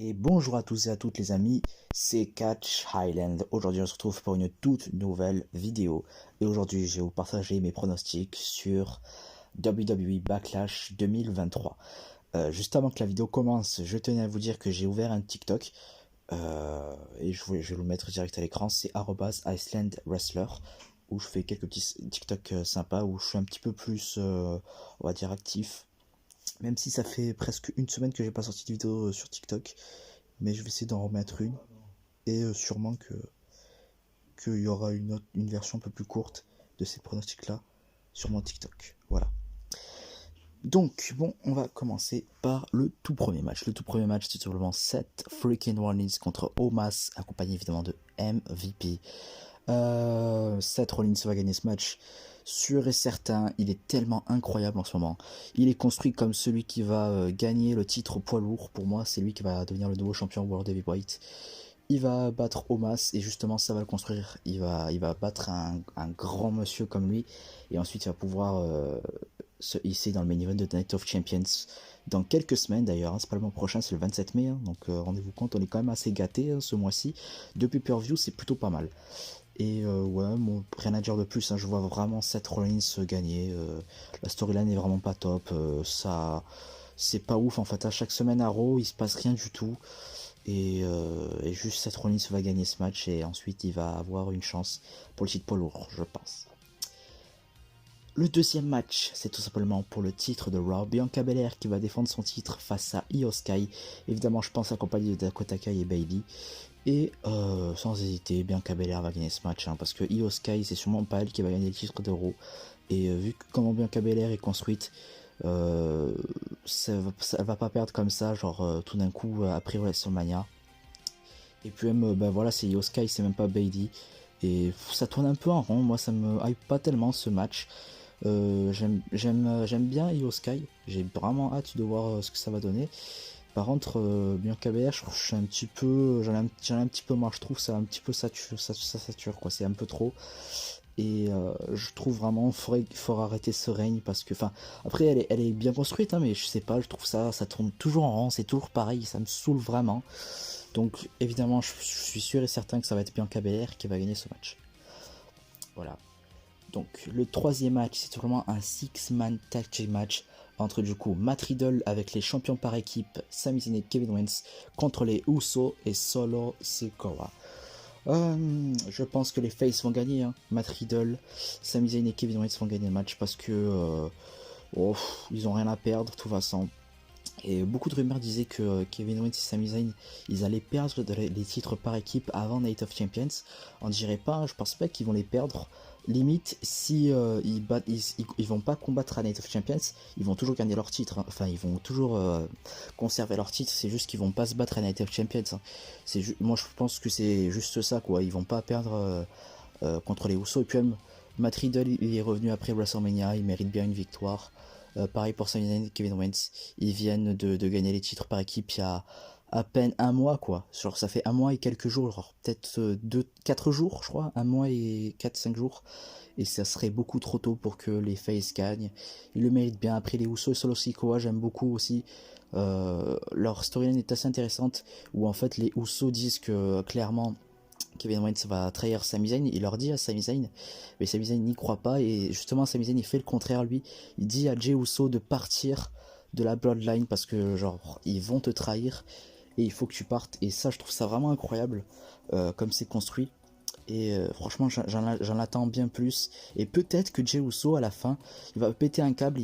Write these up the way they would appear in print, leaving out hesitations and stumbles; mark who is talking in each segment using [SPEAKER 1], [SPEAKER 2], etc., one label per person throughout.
[SPEAKER 1] Et bonjour à tous et à toutes les amis, c'est Catch Highland. Aujourd'hui on se retrouve pour une toute nouvelle vidéo. Et aujourd'hui je vais vous partager mes pronostics sur WWE Backlash 2023. Juste avant que la vidéo commence, je tenais à vous dire que j'ai ouvert un TikTok. Et je vais vous le mettre direct à l'écran, c'est @IcelandWrestler, où je fais quelques petits TikTok sympas, où je suis un petit peu plus, on va dire, actif. Même si ça fait presque une semaine que j'ai pas sorti de vidéo sur TikTok, mais je vais essayer d'en remettre une. Et sûrement qu'il y aura une version un peu plus courte de ces pronostics là sur mon TikTok. Voilà. Donc, bon, on va commencer par le tout premier match. Le tout premier match, c'est tout simplement Seth freaking Rollins contre Omos, accompagné évidemment de MVP. Seth Rollins va gagner ce match, sûr et certain. Il est tellement incroyable en ce moment. Il est construit comme celui qui va gagner le titre poids lourd. Pour moi, c'est lui qui va devenir le nouveau champion World Heavyweight. Il va battre Omos et justement ça va le construire. Il va battre un grand monsieur comme lui et ensuite il va pouvoir se hisser dans le main event de Night of Champions dans quelques semaines d'ailleurs. Hein, c'est pas le mois prochain, c'est le 27 mai. Hein, donc rendez-vous compte, on est quand même assez gâté hein, ce mois-ci. De pay-per-view, c'est plutôt pas mal. Et ouais, bon, rien à dire de plus. Hein, je vois vraiment Seth Rollins gagner. La storyline est vraiment pas top. Ça, c'est pas ouf en fait. À chaque semaine à Raw, il se passe rien du tout. Et juste Seth Rollins va gagner ce match et ensuite il va avoir une chance pour le titre poids lourd, je pense. Le deuxième match, c'est tout simplement pour le titre de Raw, Bianca Belair qui va défendre son titre face à Io Sky. Évidemment, je pense accompagné de Dakota Kai et Bayley. Et sans hésiter, Bianca Belair va gagner ce match hein, parce que Io Sky, c'est sûrement pas elle qui va gagner le titre de Raw. Et vu comment Bianca Belair est construite, ça va pas perdre comme ça, genre tout d'un coup après WrestleMania. Et puis même, bah voilà, c'est Io Sky, c'est même pas Bayley. Et ça tourne un peu en rond, moi ça me hype pas tellement ce match. J'aime bien Io Sky, j'ai vraiment hâte de voir ce que ça va donner. Par contre, Bianca Belair, je suis un petit peu, j'en ai un petit peu marre, je trouve ça un petit peu ça sature quoi, c'est un peu trop. Et je trouve vraiment faut arrêter ce règne parce que, enfin, après elle est bien construite, hein, mais je sais pas, je trouve ça tourne toujours en rond, c'est toujours pareil, ça me saoule vraiment. Donc évidemment, je suis sûr et certain que ça va être Bianca Belair qui va gagner ce match. Voilà. Donc le troisième match, c'est vraiment un six-man tag team match entre du coup Matt Riddle avec les champions par équipe Sami Zayn et Kevin Owens contre les Usos et Solo Sikoa. Je pense que les Faces vont gagner. Hein. Matt Riddle, Sami Zayn et Kevin Owens vont gagner le match parce que ils ont rien à perdre de toute façon. Et beaucoup de rumeurs disaient que Kevin Owens et Sami Zayn, ils allaient perdre les titres par équipe avant Night of Champions. On dirait pas, hein, je pense pas qu'ils vont les perdre. Limite, si ils vont pas combattre à Night of Champions, ils vont toujours gagner leur titre. Hein. Enfin, ils vont toujours conserver leur titre. C'est juste qu'ils vont pas se battre à Night of Champions. Hein. Moi, je pense que c'est juste ça, quoi. Ils vont pas perdre contre les Usos. Et puis même, Matt Riddle, il est revenu après WrestleMania. Il mérite bien une victoire. Pareil pour Sami Zayn et Kevin Owens, ils viennent de gagner les titres par équipe il y a à peine un mois quoi. Genre ça fait un mois et quelques jours, genre peut-être 4 jours je crois, un mois et 4-5 jours. Et ça serait beaucoup trop tôt pour que les Faces gagnent. Ils le méritent bien. Après les Usos et Solo Sikoa, j'aime beaucoup aussi. Leur storyline est assez intéressante où en fait les Usos disent que clairement Kevin Owens va trahir Sami Zayn, il leur dit à Sami Zayn, mais Sami Zayn n'y croit pas, et justement Sami Zayn il fait le contraire lui, il dit à Jey Uso de partir de la Bloodline parce que genre ils vont te trahir et il faut que tu partes, et ça je trouve ça vraiment incroyable comme c'est construit, et franchement j'en attends bien plus, et peut-être que Jey Uso à la fin il va péter un câble,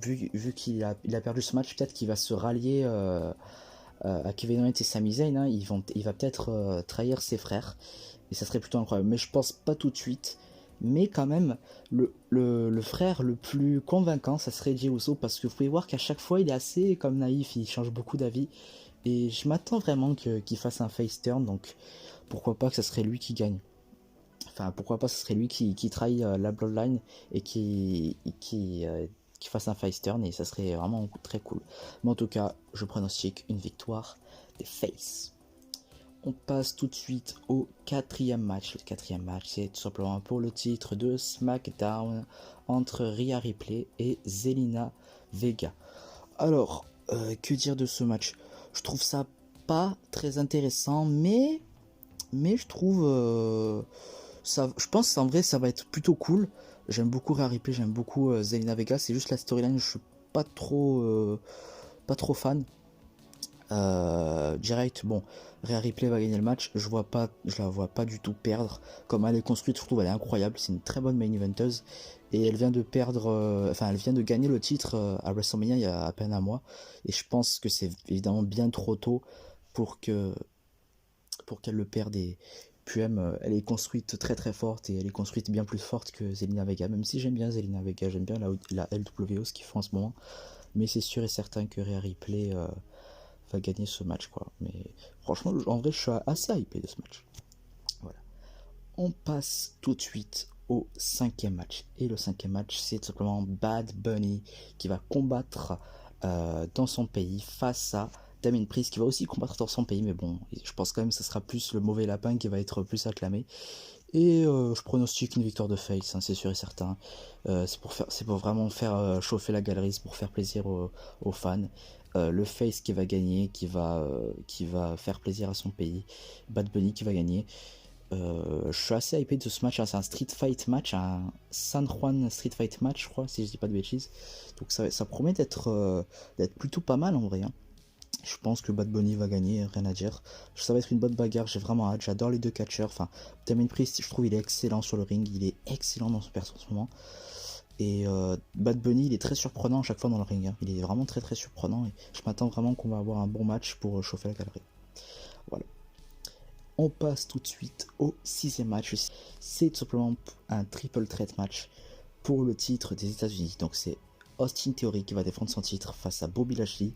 [SPEAKER 1] vu qu'il a perdu ce match, peut-être qu'il va se rallier à Kevin Owens et Sami Zayn, hein, il va peut-être trahir ses frères, et ça serait plutôt incroyable, mais je pense pas tout de suite. Mais quand même, le frère le plus convaincant, ça serait Jey Uso, parce que vous pouvez voir qu'à chaque fois il est assez comme naïf, il change beaucoup d'avis, et je m'attends vraiment qu'il fasse un face turn, donc pourquoi pas que ça serait lui qui gagne. Enfin, pourquoi pas, ce serait lui qui trahit la Bloodline et qui fasse un face turn, et ça serait vraiment très cool. Mais en tout cas, je pronostique une victoire des Face. On passe tout de suite au quatrième match. Le quatrième match, c'est tout simplement pour le titre de SmackDown entre Rhea Ripley et Zelina Vega. Alors, que dire de ce match? Je trouve ça pas très intéressant, mais je trouve ça, je pense en vrai ça va être plutôt cool. J'aime beaucoup Rhea Ripley, j'aime beaucoup Zelina Vega, c'est juste la storyline, je suis pas trop fan. Direct, bon, Rhea Ripley va gagner le match, je la vois pas du tout perdre. Comme elle est construite, je trouve elle est incroyable, c'est une très bonne main eventeuse. Et elle vient de perdre, elle vient de gagner le titre à WrestleMania il y a à peine un mois. Et je pense que c'est évidemment bien trop tôt pour qu'elle le perde. Et puis elle est construite très très forte et elle est construite bien plus forte que Zelina Vega. Même si j'aime bien Zelina Vega, j'aime bien la LWO ce qu'ils font en ce moment. Mais c'est sûr et certain que Rhea Ripley va gagner ce match quoi. Mais franchement, en vrai, je suis assez hypé de ce match. Voilà. On passe tout de suite au cinquième match. Et le cinquième match, c'est tout simplement Bad Bunny qui va combattre dans son pays face à Damien Priest qui va aussi combattre dans son pays. Mais bon, je pense quand même que ce sera plus le mauvais lapin qui va être plus acclamé. Et je pronostique une victoire de Face, hein, c'est sûr et certain. C'est pour vraiment faire chauffer la galerie, c'est pour faire plaisir aux fans. Le Face qui va gagner, qui va faire plaisir à son pays. Bad Bunny qui va gagner. Je suis assez hypé de ce match, hein. C'est un Street Fight match, un San Juan Street Fight match, je crois, si je dis pas de bêtises. Donc ça promet d'être plutôt pas mal en vrai, hein. Je pense que Bad Bunny va gagner, rien à dire. Ça va être une bonne bagarre, j'ai vraiment hâte. J'adore les deux catcheurs. Enfin, Damien Priest, je trouve il est excellent sur le ring, il est excellent dans son perso en ce moment. Et Bad Bunny, il est très surprenant à chaque fois dans le ring, hein. Il est vraiment très très surprenant et je m'attends vraiment qu'on va avoir un bon match pour chauffer la galerie. Voilà. On passe tout de suite au sixième match. C'est tout simplement un triple threat match pour le titre des États-Unis. Donc c'est Austin Theory qui va défendre son titre face à Bobby Lashley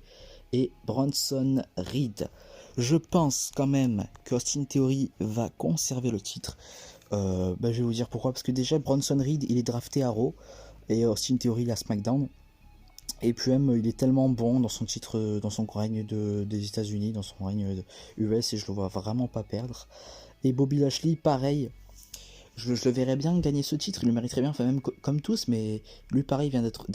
[SPEAKER 1] et Bronson Reed. Je pense quand même qu'Austin Theory va conserver le titre. Je vais vous dire pourquoi. Parce que déjà Bronson Reed il est drafté à Raw et Austin Theory à SmackDown. Et puis même il est tellement bon dans son titre, dans son règne des États-Unis, dans son règne US et je le vois vraiment pas perdre. Et Bobby Lashley pareil. Je le verrais bien gagner ce titre, il le mériterait bien, enfin même comme tous, mais lui pareil vient d'être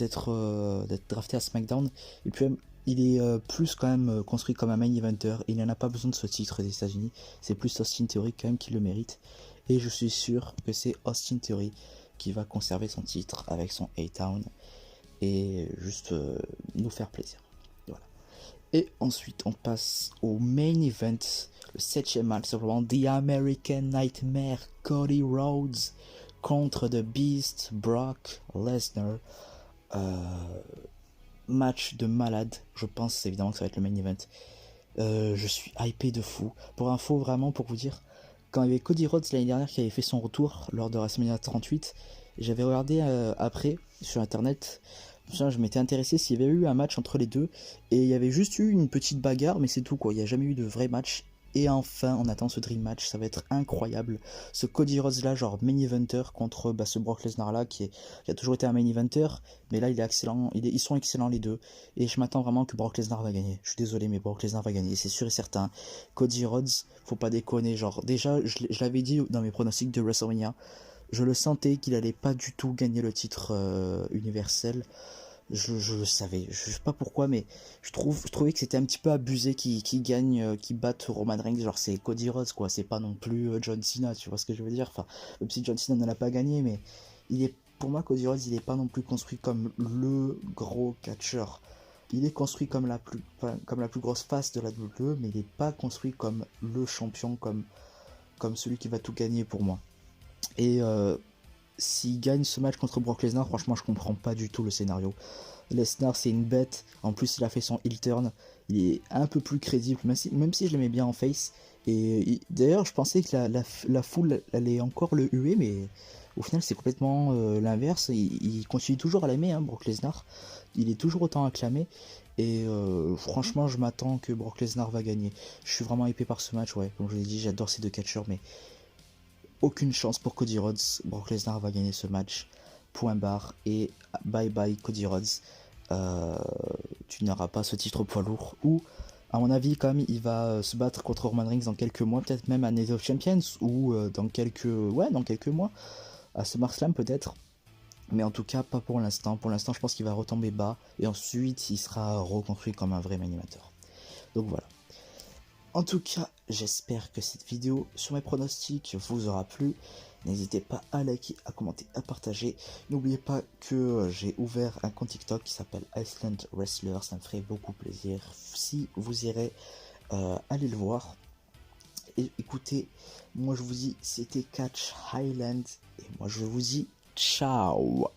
[SPEAKER 1] drafté à SmackDown, et puis il est plus quand même construit comme un main eventer, il n'en a pas besoin de ce titre des États-Unis, c'est plus Austin Theory quand même qui le mérite, et je suis sûr que c'est Austin Theory qui va conserver son titre avec son A-Town, et juste nous faire plaisir. Voilà. Et ensuite on passe au main event, le septième match, simplement The American Nightmare, Cody Rhodes contre The Beast, Brock Lesnar. Match de malade, je pense évidemment que ça va être le main event. Je suis hypé de fou. Pour info, vraiment pour vous dire, quand il y avait Cody Rhodes l'année dernière qui avait fait son retour lors de WrestleMania 38, j'avais regardé après sur internet. Je m'étais intéressé s'il y avait eu un match entre les deux et il y avait juste eu une petite bagarre mais c'est tout quoi, il n'y a jamais eu de vrai match et enfin on attend ce dream match, ça va être incroyable, ce Cody Rhodes là genre main eventer contre ce Brock Lesnar là qui a toujours été un main eventer mais là il est excellent, ils sont excellents les deux et je m'attends vraiment que Brock Lesnar va gagner, je suis désolé mais Brock Lesnar va gagner, c'est sûr et certain. Cody Rhodes, faut pas déconner, genre déjà je l'avais dit dans mes pronostics de WrestleMania, je le sentais qu'il allait pas du tout gagner le titre universel. Je le savais, je sais pas pourquoi, mais je trouvais que c'était un petit peu abusé qui gagne, qui batte Roman Reigns, genre c'est Cody Rhodes quoi, c'est pas non plus John Cena, tu vois ce que je veux dire, enfin, même si John Cena ne l'a pas gagné, mais pour moi Cody Rhodes il est pas non plus construit comme le gros catcheur, il est construit comme la plus grosse face de la WWE, mais il est pas construit comme le champion, comme celui qui va tout gagner pour moi, et s'il gagne ce match contre Brock Lesnar, franchement, je comprends pas du tout le scénario. Lesnar, c'est une bête. En plus, il a fait son heel turn. Il est un peu plus crédible, même si je l'aimais bien en face. Et d'ailleurs, je pensais que la foule allait encore le huer, mais au final, c'est complètement l'inverse. Il continue toujours à l'aimer, hein, Brock Lesnar. Il est toujours autant acclamé. Et franchement, je m'attends que Brock Lesnar va gagner. Je suis vraiment hypé par ce match, ouais. Comme je l'ai dit, j'adore ces deux catcheurs, mais aucune chance pour Cody Rhodes. Brock Lesnar va gagner ce match. Point barre. Et bye bye Cody Rhodes. Tu n'auras pas ce titre poids lourd. Ou, à mon avis, comme il va se battre contre Roman Reigns dans quelques mois, peut-être même à Night of Champions, ou dans quelques mois, à SummerSlam peut-être. Mais en tout cas, pas pour l'instant. Pour l'instant, je pense qu'il va retomber bas. Et ensuite, il sera reconstruit comme un vrai main eventer. Donc voilà. En tout cas, j'espère que cette vidéo sur mes pronostics vous aura plu. N'hésitez pas à liker, à commenter, à partager. N'oubliez pas que j'ai ouvert un compte TikTok qui s'appelle Iceland Wrestler. Ça me ferait beaucoup plaisir si vous irez aller le voir. Et écoutez, moi je vous dis, c'était Catch Highland. Et moi je vous dis ciao.